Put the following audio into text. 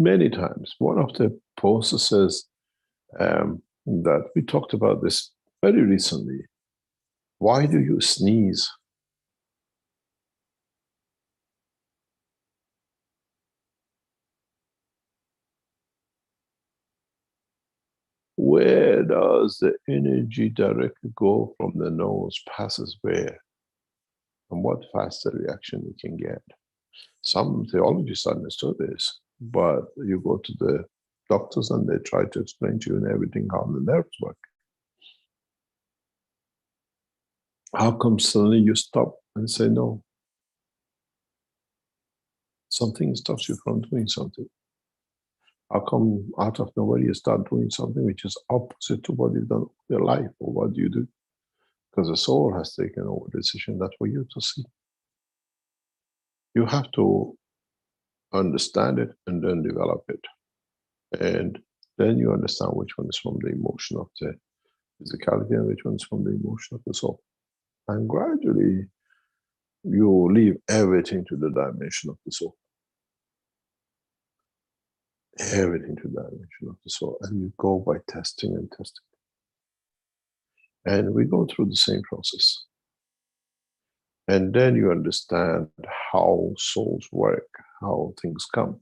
many times. One of the processes that we talked about this very recently. Why do you sneeze? Where does the energy directly go from the nose, passes where? And what faster reaction you can get? Some theologists understood this, but you go to the doctors and they try to explain to you and everything how the nerves work. How come suddenly you stop and say no? Something stops you from doing something. How come out of nowhere you start doing something which is opposite to what you've done in your life, or what do you do? Because the soul has taken over the decision. That's for you to see. You have to understand it and then develop it. And then you understand which one is from the emotion of the physicality and which one is from the emotion of the soul. And gradually, you leave everything to the dimension of the soul. Everything to the dimension of the soul. And you go by testing and testing. And we go through the same process. And then you understand how souls work, how things come.